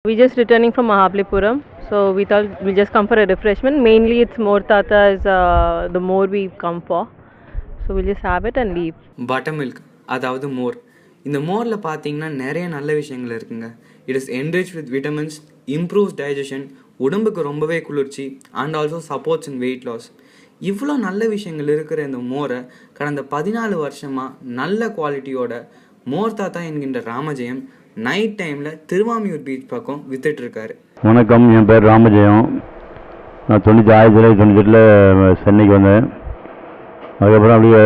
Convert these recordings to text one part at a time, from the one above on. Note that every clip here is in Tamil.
We just returning from Mahabalipuram, so we thought we'll just come for a refreshment. Mainly it's more tata is the more we come for, so we'll just have it and leave. Butter milk, அதாவது மோர். இந்த மோரில் பார்த்தீங்கன்னா நிறைய நல்ல விஷயங்கள் இருக்குங்க. It is enrich with vitamins, improves digestion, உடம்புக்கு ரொம்பவே குளிர்ச்சி and also supports in weight loss. இவ்வளோ நல்ல விஷயங்கள் இருக்கிற இந்த மோரை கடந்த 14 வருஷமாக நல்ல குவாலிட்டியோட மோர் தாத்தா என்கின்ற ராமஜெயம் நைட் டைமில் திருவாமியூர் பீச் பக்கம் வித்துட்ருக்காரு. வணக்கம், என் பேர் ராமஜெயம். நான் 1998 சென்னைக்கு வந்தேன். அதுக்கப்புறம் அப்படியே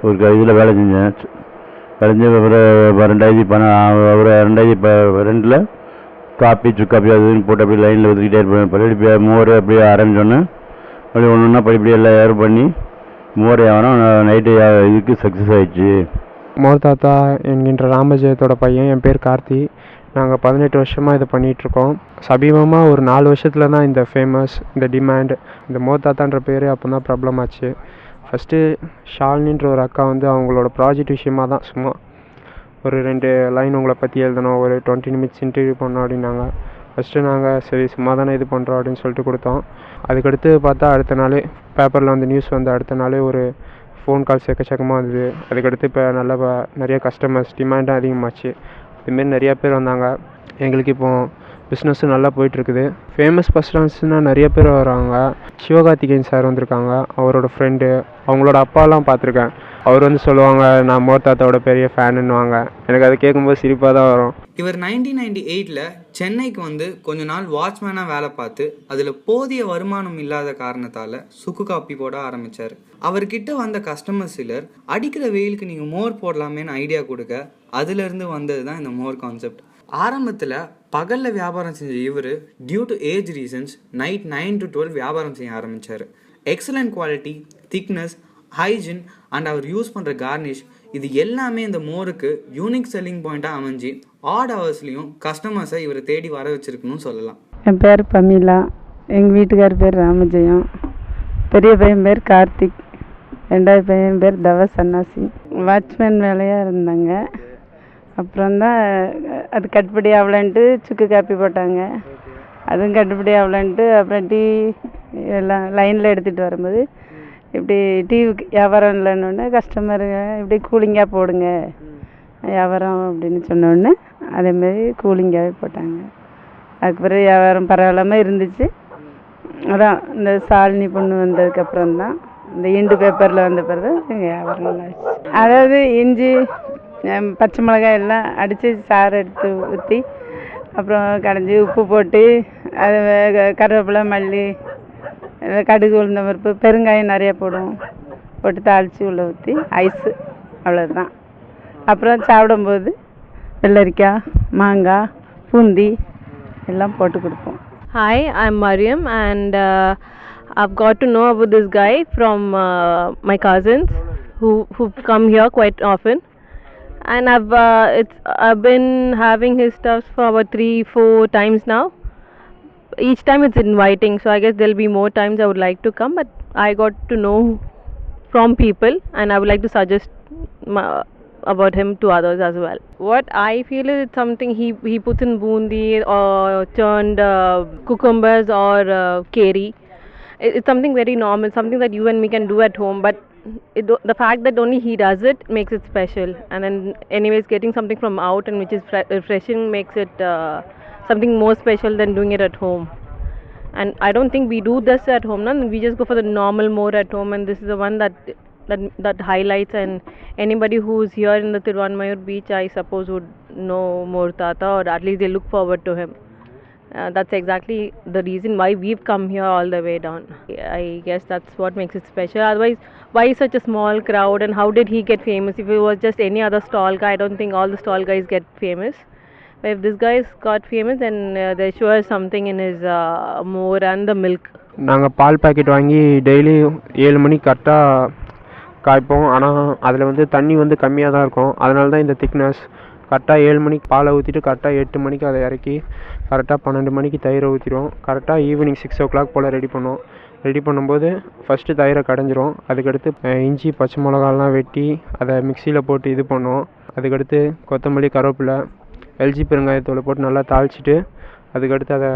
ஒரு இதில் வேலை செஞ்சேன். செஞ்சு அப்புறம் 2002 காப்பி சுக்காப்பி அதுன்னு போட்டு அப்படியே லைனில் ஊற்றிக்கிட்டே இருப்பேன். பழைய மோர் அப்படியே ஆரம்பிச்சோன்னே அப்படியே ஒன்று ஒன்றா படிப்படி எல்லாம் ஏர் பண்ணி மோர் வியாபாரம் நைட்டு இதுக்கு சக்ஸஸ் ஆகிடுச்சு. மோர் தாத்தா என்கின்ற ராமஜெயத்தோட பையன், என் பேர் கார்த்தி. நாங்கள் 18 வருஷமாக இதை பண்ணிகிட்ருக்கோம். சமீபமாக ஒரு 4 வருஷத்தில் தான் இந்த ஃபேமஸ், இந்த டிமாண்ட், இந்த மோர் தாத்தான்ற பேர் அப்போ தான் ப்ராப்ளமாச்சு. ஃபஸ்ட்டு ஷாலினின்ற ஒரு அக்கா வந்து அவங்களோட ப்ராஜெக்ட் விஷயமாக தான் சும்மா ஒரு 2 லைன் உங்களை பற்றி எழுதணும், ஒரு 20 நிமிட்ஸ் இன்டர்வியூ பண்ணோம் அப்படின்னாங்க. ஃபஸ்ட்டு நாங்கள் சரி சும்மா தானே இது பண்ணுறோம் அப்படின்னு சொல்லிட்டு கொடுத்தோம். அதுக்கடுத்து பார்த்தா அடுத்த நாளே பேப்பரில் வந்து நியூஸ் வந்து அடுத்த நாளே ஒரு ஃபோன் கால்ஸ் எக்கச்சக்கமாக வந்தது. அதுக்கடுத்து இப்போ நிறைய கஸ்டமர்ஸ் டிமாண்டும் அதிகமாச்சு. இதுமாரி நிறையா பேர் வந்தாங்க. எங்களுக்கு இப்போது பிஸ்னஸும் நல்லா போயிட்டுருக்குது. ஃபேமஸ் பர்சன்ஸ்னால் நிறைய பேர் வராங்க. சிவகார்த்திகேயன் சார் வந்திருக்காங்க, அவரோட ஃப்ரெண்டு, அவங்களோட அப்பாலாம் பார்த்துருக்கேன். அவர் வந்து சொல்லுவாங்க நான் மோர் தாத்தாவோட பெரிய ஃபேனுன்னுவாங்க. எனக்கு அதை கேட்கும்போது சிரிப்பாக தான் வரும். இவர் 1998 சென்னைக்கு வந்து கொஞ்ச நாள் வாட்ச்மேனாக வேலை பார்த்து அதில் போதிய வருமானம் இல்லாத காரணத்தால் சுக்கு காப்பி போட ஆரம்பித்தார். அவர்கிட்ட வந்த கஸ்டமர் சிலர் அடிக்கிற வெயிலுக்கு நீங்கள் மோர் போடலாமேன்னு ஐடியா கொடுக்க அதுலேருந்து வந்தது தான் இந்த மோர் கான்செப்ட். ஆரம்பத்தில் பகலில் வியாபாரம் செஞ்ச இவர் due to age reasons night 9 to 12 வியாபாரம் செய்ய ஆரம்பித்தார். Excellent quality, thickness, hygiene and அவர் யூஸ் பண்ணுற கார்னிஷ் இது எல்லாமே இந்த மோருக்கு யூனிக் செல்லிங் பாயிண்ட்டாக அமைஞ்சு ஆட் ஹவர்ஸ்லையும் கஸ்டமர்ஸை இவரை தேடி வர வச்சிருக்கணும்னு சொல்லலாம். என் பேர் பமீலா, எங்கள் வீட்டுக்கார் பேர் ராமஜெயம், பெரிய பையன் பேர் கார்த்திக், 2வது பையன் பேர் தவ சன்னாசி. வாட்ச்மேன் வேலையாக இருந்தாங்க. அப்புறம்தான் அது கட்டுப்படி ஆகலன்ட்டு சுக்கு காப்பி போட்டாங்க. அதுவும் கட்டுப்படி ஆகலன்ட்டு அப்புறம் டீ எல்லாம் லைனில் எடுத்துகிட்டு வரும்போது இப்படி டீ வியாபாரம் இல்லைன்னொன்னே கஸ்டமருங்க இப்படி கூலிங்காக போடுங்க வியாபாரம் அப்படின்னு சொன்னோடனே அதேமாரி கூலிங்காகவே போட்டாங்க. அதுக்கு பிறகு வியாபாரம் பரவாயில்லாமல் இருந்துச்சு. அதான் இந்த சாலினி பொண்ணு வந்ததுக்கப்புறம் தான் இந்த இண்டு பேப்பரில் வந்த பிறகு எங்கள் வியாபாரம் நல்லா ஆச்சு. அதாவது இஞ்சி, பச்சை மிளகாய் எல்லாம் அடித்து சாறு எடுத்து ஊற்றி அப்புறம் கடைஞ்சி உப்பு போட்டு அது கருவேப்பிலை, மல்லி, கடுகு, உளுந்த பருப்பு, பெருங்காயம் நிறையா போடுவோம், போட்டு தாளித்து உள்ளே ஊற்றி ஐஸு, அவ்வளோதான். அப்புறம் சாப்பிடும்போது வெள்ளரிக்காய், மாங்காய், பூந்தி எல்லாம் போட்டு கொடுப்போம். Hi, I'm Mariam and I've got to know about this guy from my cousins who come here quite often, and I've been having his stuff for about 3-4 times now. Each time it's inviting, so I guess there'll be more times I would like to come, but I got to know from people and I would like to suggest about him to others as well. What I feel is it's something he puts in bundi or churned cucumbers or keri. It's something very normal, something that you and me can do at home, but the fact that only he does it makes it special. And then anyways, getting something from out and which is refreshing makes it something more special than doing it at home. And I don't think we do this at home, no? We just go for the normal more at home, and this is the one that highlights. And anybody who's here in the Tiruvanmayur beach, I suppose, would know Mor Tata, or at least they look forward to him. That's exactly the reason why we've come here all the way down. I guess that's what makes it special. Otherwise, why such a small crowd, and how did he get famous? If it was just any other stall guy, I don't think all the stall guys get famous. But if this guy's got famous, then there sure is something in his more and the milk. நாங்கள் பால் பாக்கெட் வாங்கி டெய்லி 7 மணிக்கு கரெக்டாக காய்ப்போம். ஆனால் அதில் வந்து தண்ணி வந்து கம்மியாக தான் இருக்கும். அதனால தான் இந்த திக்னஸ். கரெக்டாக 7 மணிக்கு பாலை ஊற்றிட்டு கரெக்டாக 8 மணிக்கு அதை இறக்கி கரெக்டாக 12 மணிக்கு தயிரை ஊற்றிடுவோம். கரெக்டாக ஈவினிங் 6 o'clock போல் ரெடி பண்ணுவோம். ரெடி பண்ணும்போது ஃபஸ்ட்டு தயிரை கடைஞ்சிரும். அதுக்கடுத்து இஞ்சி, பச்சை மிளகாலாம் வெட்டி அதை மிக்சியில் போட்டு இது பண்ணுவோம். அதுக்கடுத்து கொத்தமல்லி, கருவேப்பிலை, எல்ஜி பெருங்காயத்தூள் போட்டு நல்லா தாளிச்சிட்டு அதுக்கடுத்து அதை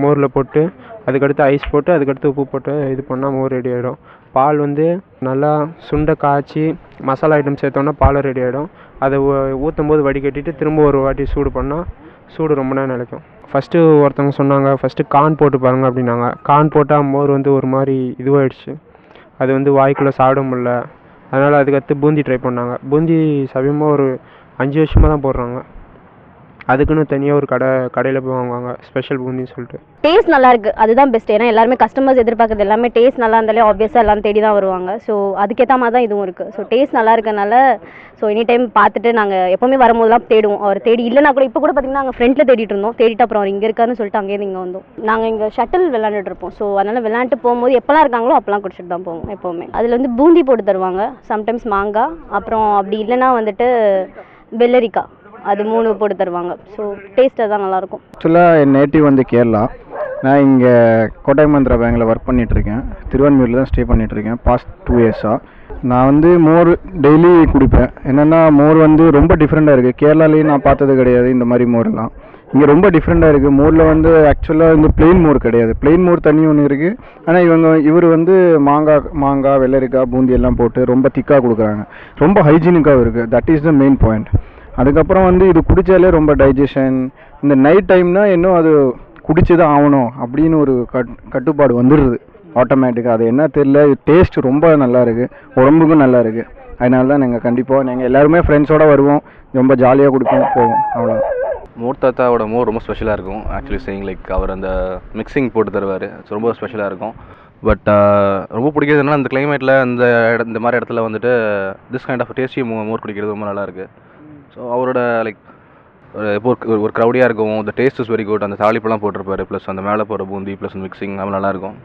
மோரில் போட்டு அதுக்கடுத்து ஐஸ் போட்டு அதுக்கடுத்து உப்பு போட்டு இது பண்ணால் மோர் ரெடி ஆகிடும். பால் வந்து நல்லா சுண்டை காய்ச்சி மசாலா ஐட்டம் சேர்த்தோன்னா பால் ரெடி ஆகிடும். அதை ஊற்றும் போது வடிகட்டிட்டு திரும்ப ஒரு வாட்டி சூடு பண்ணால் சூடு ரொம்ப நேரம் நிலைக்கும். ஃபஸ்ட்டு ஒருத்தவங்க சொன்னாங்க ஃபஸ்ட்டு கார்ன் போட்டு பாருங்க அப்படின்னாங்க. கார்ன் போட்டால் மோர் வந்து ஒரு மாதிரி இதுவாகிடுச்சு, அது வந்து வாய்க்குள்ளே சாப்பிட முடில. அதனால் அதுக்கடுத்து பூந்தி ட்ரை பண்ணாங்க. பூந்தி சமீபமாக ஒரு 5 வருஷமாக தான் போடுறாங்க. அதுக்குன்னு தனியாக ஒரு கடையில் போய் வாங்குவாங்க ஸ்பெஷல் பூந்தின்னு சொல்லிட்டு. டேஸ்ட் நல்லா இருக்குது, அதுதான் பெஸ்ட். ஏன்னா எல்லாருமே கஸ்டமர்ஸ் எதிர்பார்க்குறது எல்லாமே டேஸ்ட் நல்லா இருந்தாலே ஆப்வியஸாக எல்லாரும் தேடி தான் வருவாங்க. ஸோ அதுக்கேற்ற மாதிரி தான் இதுவும் இருக்குது. ஸோ டேஸ்ட் நல்லா இருக்கனால ஸோ எனி டைம் பார்த்துட்டு நாங்கள் எப்போவுமே வரும்போதெல்லாம் தேடுவோம். அவர் தேடி இல்லைனா கூட இப்போ கூட பார்த்திங்கன்னா நாங்கள் ஃப்ரெண்டில் தேடிட்டு இருந்தோம். தேடிட்டு அப்புறம் அவர் இங்கே இருக்காருன்னு சொல்லிட்டு அங்கேயிருந்து இங்கே வந்தோம். நாங்கள் இங்கே ஷட்டில் விளாண்டுட்டு இருப்போம். ஸோ அதனால் விளாண்டுட்டு போகும்போது எப்போல்லாம் இருக்காங்களோ அப்போல்லாம் குடிச்சிட்டு தான் போவோம் எப்போவுமே. அதில் வந்து பூந்தி போட்டு தருவாங்க, சம்டைம்ஸ் மாங்காய், அப்புறம் அப்படி இல்லைனா வந்துட்டு வெள்ளரிக்காய், அது 3 போட்டு தருவாங்க. ஸோ டேஸ்ட் தான் நல்லாயிருக்கும். ஆக்சுவலாக என் நேட்டிவ் வந்து கேரளா. நான் இங்கே கோட்டக் மந்திரா பேங்கில் ஒர்க் பண்ணிகிட்ருக்கேன். திருவான்மியூரில் தான் ஸ்டே பண்ணிகிட்ருக்கேன் பாஸ்ட் 2 இயர்ஸாக. நான் வந்து மோர் டெய்லி குடிப்பேன். என்னென்னா மோர் வந்து ரொம்ப டிஃப்ரெண்ட்டாக இருக்குது. கேரளாலேயும் நான் பார்த்தது கிடையாது இந்த மாதிரி மோர்லாம். இங்கே ரொம்ப டிஃப்ரெண்ட்டாக இருக்குது. மோரில் வந்து ஆக்சுவலாக வந்து பிளெயின் மோர் கிடையாது. பிளெயின் மோர் தனி ஒன்று இருக்குது. ஆனால் இவர் வந்து மாங்காய் வெள்ளரிக்காய் பூந்தி எல்லாம் போட்டு ரொம்ப திக்காக கொடுக்குறாங்க. ரொம்ப ஹைஜீனிக்காகவும் இருக்குது. That is the main point. அதுக்கப்புறம் வந்து இது குடித்தாலே ரொம்ப டைஜஷன். இந்த நைட் டைம்னா இன்னும் அது குடிச்சு தான் ஆகணும் அப்படின்னு ஒரு கட்டுப்பாடு வந்துடுது ஆட்டோமேட்டிக்காக. அது என்ன தெரியல, டேஸ்ட் ரொம்ப நல்லா இருக்குது, உடம்புக்கும் நல்லா இருக்குது. அதனால தான் நாங்கள் கண்டிப்பாக எல்லாருமே ஃப்ரெண்ட்ஸோடு வருவோம், ரொம்ப ஜாலியாக குடிப்போம் போவோம், அவ்வளோதான். மோர் தாத்தாவோட மோர் ரொம்ப ஸ்பெஷலாக இருக்கும். ஆக்சுவலி சேயிங் லைக் அவர் அந்த மிக்சிங் போட்டு தருவார், ரொம்ப ஸ்பெஷலாக இருக்கும். பட் ரொம்ப பிடிக்கிறது என்னன்னா அந்த கிளைமேட்டில் இந்த மாதிரி இடத்துல வந்துட்டு திஸ் கைண்ட் ஆஃப் டேஸ்டி மோர் குடிக்கிறது ரொம்ப நல்லாயிருக்கு. ஸோ அவரோட லைக் இப்போ ஒரு க்ரௌடியாக இருக்கும். அந்த டேஸ்ட் இஸ் வெரி குட். அந்த தாளிப்பெல்லாம் போட்டிருப்பாரு, ப்ளஸ் அந்த மேலே போகிற பூந்தி ப்ளஸ் மிக்சிங் அது நல்லாயிருக்கும்.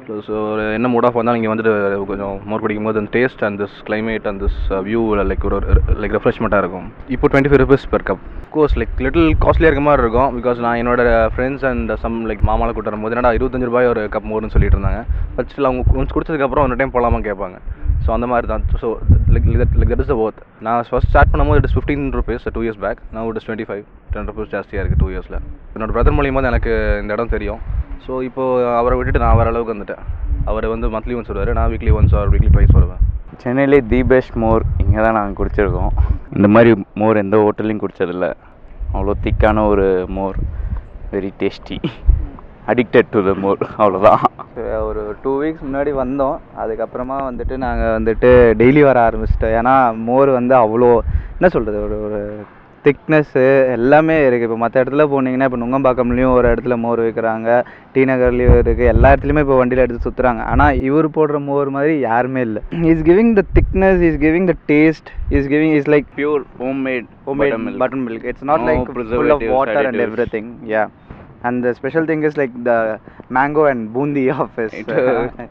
ப்ளஸ் ஒரு என்ன மூட் ஆஃப் வந்தால் நீங்கள் வந்துட்டு கொஞ்சம் மோர் குடிக்கும் போது அந்த taste and this climate and this view like ரெஃப்ரெஷ்மெண்ட்டாக இருக்கும். இப்போ 25 rupees per cup. Course like little காஸ்ட்லியாக இருக்க மாதிரி இருக்கும். பிகாஸ் நான் என்னோட ஃப்ரெண்ட்ஸ் அண்ட் சம் லைக் மாமாவை கூட்டு வரும்போது என்னடா 25 ரூபாய் ஒரு கப் மோர்னு சொல்லிட்டு இருந்தாங்க. பட் ஸ்டில் அவங்க கொஞ்சம் குடிச்சதுக்கப்புறம் ஒரு டைம் போகலாமா கேட்பாங்க. ஸோ அந்த மாதிரி தான். So like that is the worth. நான் ஃபஸ்ட் ஸ்டார்ட் பண்ணும்போது it is 15 rupees 2 years back. நான் இட் இஸ் 25, 10 rupees ஜாஸ்தியாக இருக்குது 2 yearsல. என்னோட பிரதர் மூலியமாக தான் எனக்கு இந்த இடம் தெரியும். ஸோ இப்போது அவரை விட்டுட்டு நான் வர அளவுக்கு வந்துட்டேன். அவர் வந்து மந்த்லி ஒன்ஸ் வருவார், நான் weekly once R weekly twice வருவேன். சென்னையிலே தி பெஸ்ட் மோர் இங்கே தான் நாங்கள் குடிச்சிருக்கோம். இந்த மாதிரி மோர் எந்த ஹோட்டல்லையும் குடித்ததில்ல. அவ்வளோ திக்கான ஒரு மோர், very tasty, addicted to the மோர், அவ்வளோதான். ஒரு 2 weeks முன்னாடி வந்தோம். அதுக்கப்புறமா வந்துட்டு நாங்கள் வந்துட்டு டெய்லி வர ஆரம்பிச்சிட்டோம். ஏன்னா மோர் வந்து அவ்வளோ என்ன சொல்கிறது, ஒரு திக்னஸ்ஸு எல்லாமே இருக்குது. இப்போ மற்ற இடத்துல போனீங்கன்னா இப்போ நுங்கம்பாக்கம்லேயும் ஒரு இடத்துல மோர் வைக்கிறாங்க, டி நகர்லேயும் இருக்குது, எல்லா இடத்துலையுமே இப்போ வண்டியில் எடுத்து சுற்றுறாங்க. ஆனால் இவர் போடுற மோர் மாதிரி யாருமே இல்லை. Is giving the thickness, is giving the taste, is like pure homemade butter milk. It's not like full of water and everything. Yeah. And the special thing is like the mango and bundi of it.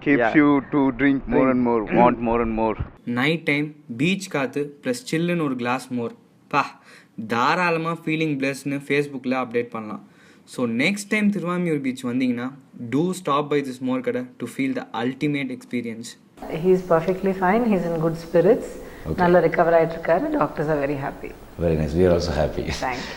keeps you to drink more and more, want more and more. Night time beach காற்று ப்ளஸ் சில்லுன்னு ஒரு கிளாஸ் மோர், பா தாராளமாக ஃபீலிங் பிளஸ்ன்னு ஃபேஸ்புக்கில் அப்டேட் பண்ணலாம். So next time Thiruvanmiyur beach வந்தீங்கன்னா டூ ஸ்டாப் பை திஸ் மோர் கடை to feel the ultimate experience. He is perfectly fine. He is in good spirits. நல்ல recover ஆயிட்டு இருக்காரு. Doctors are very happy. Very nice. We are also happy. Thank you.